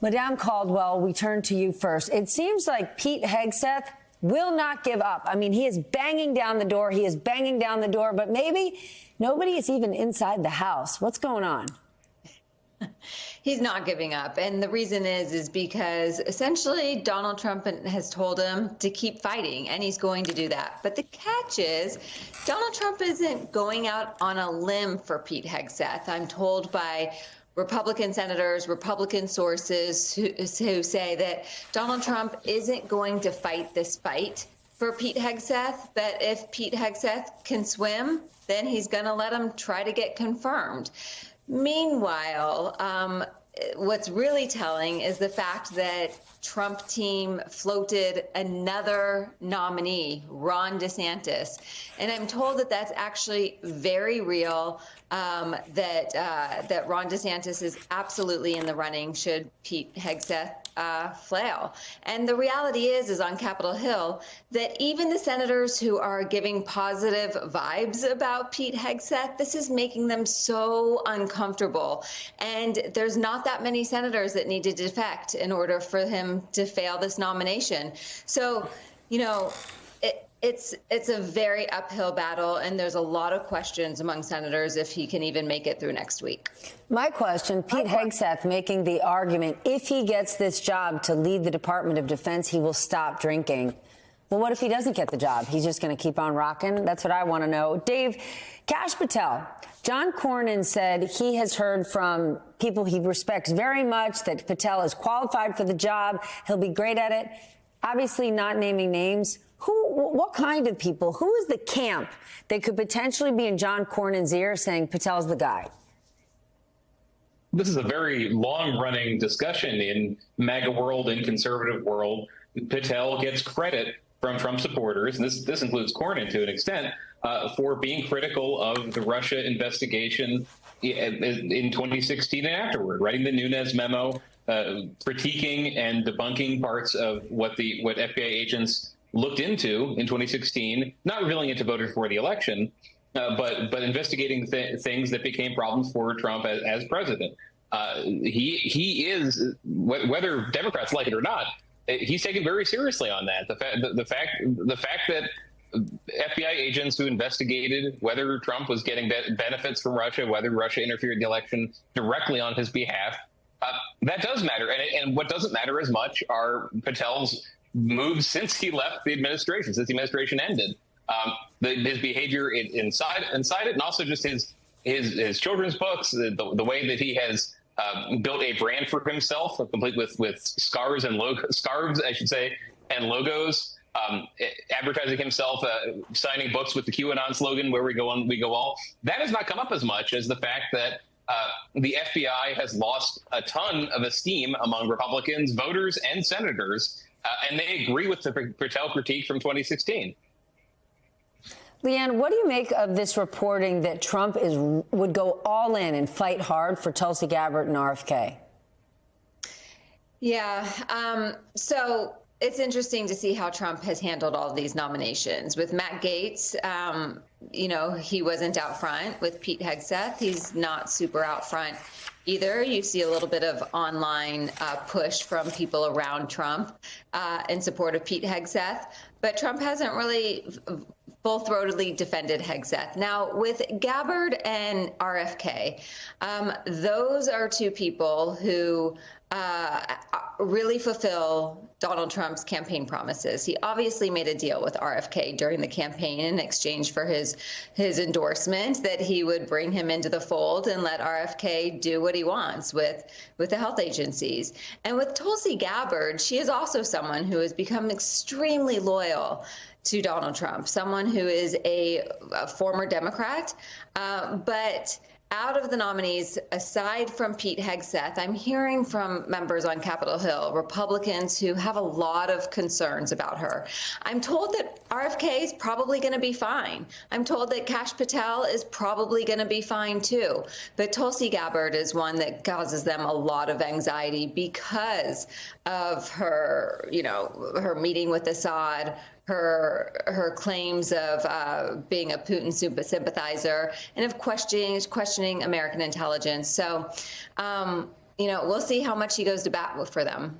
Madame Caldwell, we turn to you first. It seems like Pete Hegseth will not give up. I mean, he is banging down the door. He is banging down the door, but maybe nobody is even inside the house. What's going on? He's not giving up. And the reason is because essentially Donald Trump has told him to keep fighting, and he's going to do that. But the catch is Donald Trump isn't going out on a limb for Pete Hegseth. I'm told by Republican senators, Republican sources who say that Donald Trump isn't going to fight this fight for Pete Hegseth, but if Pete Hegseth can swim, then he's going to let him try to get confirmed. Meanwhile, what's really telling is the fact that Trump team floated another nominee, Ron DeSantis. And I'm told that that's actually very real, that Ron DeSantis is absolutely in the running should Pete Hegseth flail. And the reality is on Capitol Hill that even the senators who are giving positive vibes about Pete Hegseth, this is making them so uncomfortable. And there's not that many senators that need to defect in order for him to fail this nomination. So, you know, it's a very uphill battle, and there's a lot of questions among senators if he can even make it through next week. My question, Pete Hegseth making the argument, if he gets this job to lead the Department of Defense, he will stop drinking. Well, what if he doesn't get the job? He's just going to keep on rocking? That's what I want to know. Dave, Kash Patel, John Cornyn said he has heard from people he respects very much that Patel is qualified for the job. He'll be great at it. Obviously not naming names. What kind of people? Who is the camp that could potentially be in John Cornyn's ear saying Patel's the guy? This is a very long-running discussion in MAGA world and conservative world. Patel gets credit from Trump supporters, and this includes Cornyn to an extent, for being critical of the Russia investigation in 2016 and afterward, writing the Nunes memo, critiquing and debunking parts of what FBI agents looked into in 2016, not revealing it to voters for the election, but investigating things that became problems for Trump as president. He is, whether Democrats like it or not, he's taken very seriously on that. The fact that FBI agents who investigated whether Trump was getting benefits from Russia, whether Russia interfered in the election directly on his behalf, that does matter. And what doesn't matter as much are Patel's moves since he left the administration, since the administration ended. His behavior inside it, and also just his children's books, the way that he has built a brand for himself, complete with scarves, I should say, and logos, advertising himself, signing books with the QAnon slogan, "Where we go on, we go all." That has not come up as much as the fact that the FBI has lost a ton of esteem among Republicans, voters, and senators, and they agree with the Patel critique from 2016. Leanne, what do you make of this reporting that Trump would go all in and fight hard for Tulsi Gabbard and RFK? Yeah, so it's interesting to see how Trump has handled all of these nominations. With Matt Gaetz, he wasn't out front. With Pete Hegseth, he's not super out front either. You see a little bit of online push from people around Trump in support of Pete Hegseth, but Trump hasn't really full-throatedly defended Hegseth. Now, with Gabbard and RFK, those are two people who really fulfill Donald Trump's campaign promises. He obviously made a deal with RFK during the campaign in exchange for his endorsement that he would bring him into the fold and let RFK do what he wants with the health agencies. And with Tulsi Gabbard, she is also someone who has become extremely loyal to Donald Trump, someone who is a former Democrat, but out of the nominees, aside from Pete Hegseth, I'm hearing from members on Capitol Hill, Republicans who have a lot of concerns about her. I'm told that RFK is probably going to be fine. I'm told that Kash Patel is probably going to be fine too. But Tulsi Gabbard is one that causes them a lot of anxiety because of her, her meeting with Assad, her claims of being a Putin sympathizer, and of questioning American intelligence. So we'll see how much he goes to bat for them.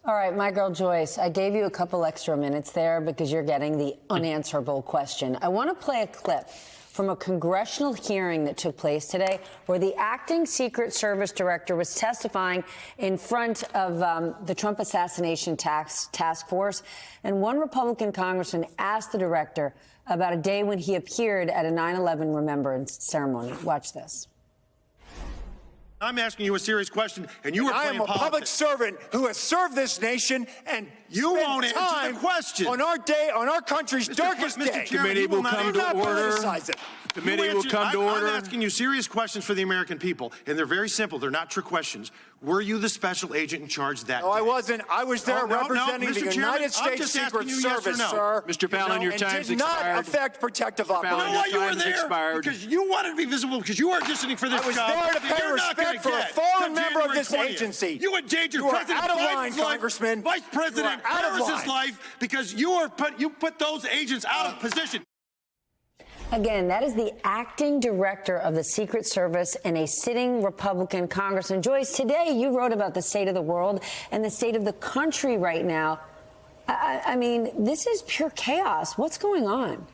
All right, my girl Joyce, I gave you a couple extra minutes there because you're getting the unanswerable question. I want to play a clip from a congressional hearing that took place today where the acting Secret Service director was testifying in front of the Trump assassination task force. And one Republican congressman asked the director about a day when he appeared at a 9/11 remembrance ceremony. Watch this. I'm asking you a serious question, and you are playing politics. I am a public servant who has served this nation, and you won't answer the question on our day, on our country's darkest day. Mr. Committee will come to order. Committee will come to order. I'm asking you serious questions for the American people, and they're very simple. They're not trick questions. Were you the special agent in charge that day? No, I wasn't. I was there representing the United States Secret Service, sir. Mr. Fallon, your time's expired. Did not affect protective operations. You know why you were there? Because you wanted to be visible, because you are auditioning for this job. I was there to pay respect for a fallen member of this agency. You endangered President Biden's life, Vice President Harris's life, because you put those agents out of position. Again, that is the acting director of the Secret Service and a sitting Republican congressman. Joyce, today you wrote about the state of the world and the state of the country right now. I mean, this is pure chaos. What's going on?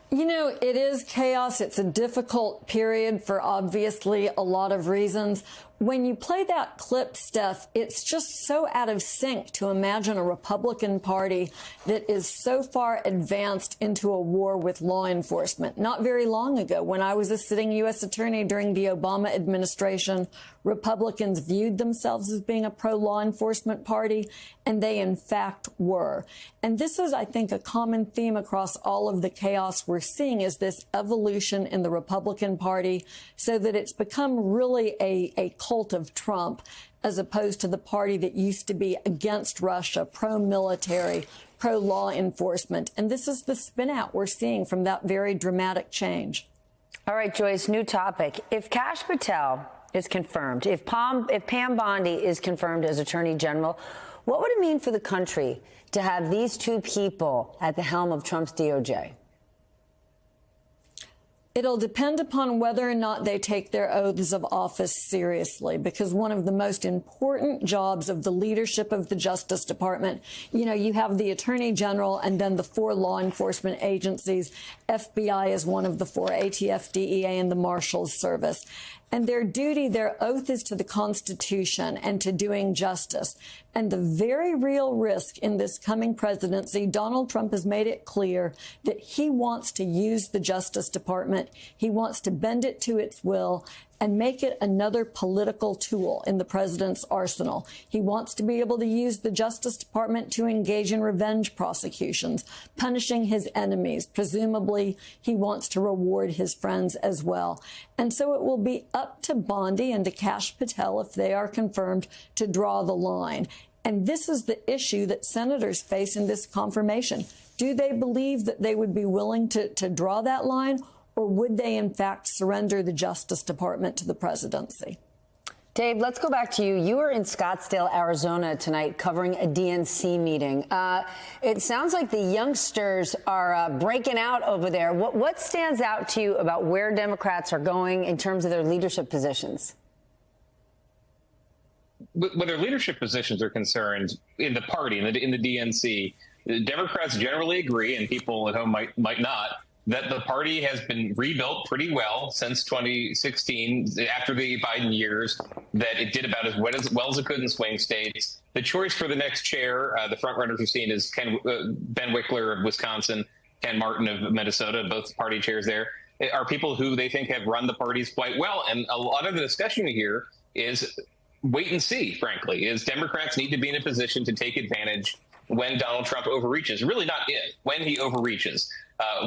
You know, it is chaos. It's a difficult period for obviously a lot of reasons. When you play that clip, Steph, it's just so out of sync to imagine a Republican Party that is so far advanced into a war with law enforcement. Not very long ago, when I was a sitting U.S. attorney during the Obama administration, Republicans viewed themselves as being a pro-law enforcement party, and they in fact were. And this is, I think, a common theme across all of the chaos we're seeing, is this evolution in the Republican Party, so that it's become really a cult of Trump, as opposed to the party that used to be against Russia, pro-military, pro-law enforcement. And this is the spin out we're seeing from that very dramatic change. All right, Joyce, new topic. If Kash Patel is confirmed, if Pam Bondi is confirmed as Attorney General, what would it mean for the country to have these two people at the helm of Trump's DOJ? It'll depend upon whether or not they take their oaths of office seriously, because one of the most important jobs of the leadership of the Justice Department, you know, you have the Attorney General and then the 4 law enforcement agencies. FBI is one of the 4, ATF, DEA, and the Marshals Service. And their duty, their oath is to the Constitution and to doing justice. And the very real risk in this coming presidency, Donald Trump has made it clear that he wants to use the Justice Department. He wants to bend it to its will and make it another political tool in the president's arsenal. He wants to be able to use the Justice Department to engage in revenge prosecutions, punishing his enemies. Presumably, he wants to reward his friends as well. And so it will be up to Bondi and to Kash Patel, if they are confirmed, to draw the line. And this is the issue that senators face in this confirmation. Do they believe that they would be willing to draw that line? Or would they, in fact, surrender the Justice Department to the presidency? Dave, let's go back to you. You were in Scottsdale, Arizona tonight covering a DNC meeting. It sounds like the youngsters are breaking out over there. What stands out to you about where Democrats are going in terms of their leadership positions? When their leadership positions are concerned in the party, in the DNC, the Democrats generally agree, and people at home might not, that the party has been rebuilt pretty well since 2016, after the Biden years, that it did about as well as it could in swing states. The choice for the next chair, the front runners we've seen is Ben Wickler of Wisconsin, Ken Martin of Minnesota, both party chairs there, are people who they think have run the parties quite well. And a lot of the discussion here is wait and see, frankly, is Democrats need to be in a position to take advantage when Donald Trump overreaches. Really not if, when he overreaches.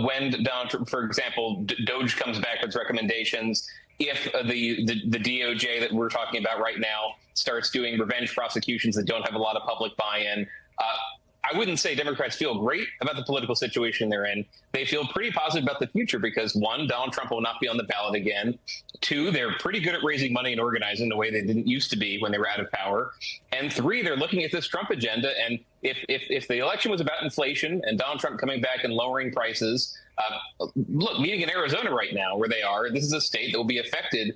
When Donald Trump, for example, DOJ comes back with recommendations, if the DOJ that we're talking about right now starts doing revenge prosecutions that don't have a lot of public buy-in, I wouldn't say Democrats feel great about the political situation they're in. They feel pretty positive about the future because, 1, Donald Trump will not be on the ballot again. 2, they're pretty good at raising money and organizing the way they didn't used to be when they were out of power. And 3, they're looking at this Trump agenda. And if the election was about inflation and Donald Trump coming back and lowering prices, look, meeting in Arizona right now where they are, this is a state that will be affected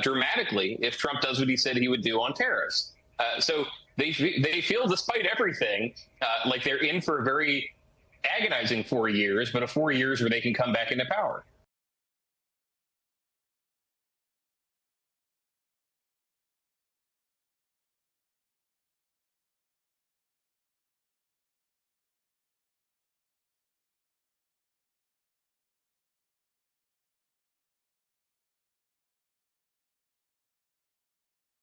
dramatically if Trump does what he said he would do on tariffs. So they feel, despite everything, like they're in for a very agonizing 4 years, but a 4 years where they can come back into power.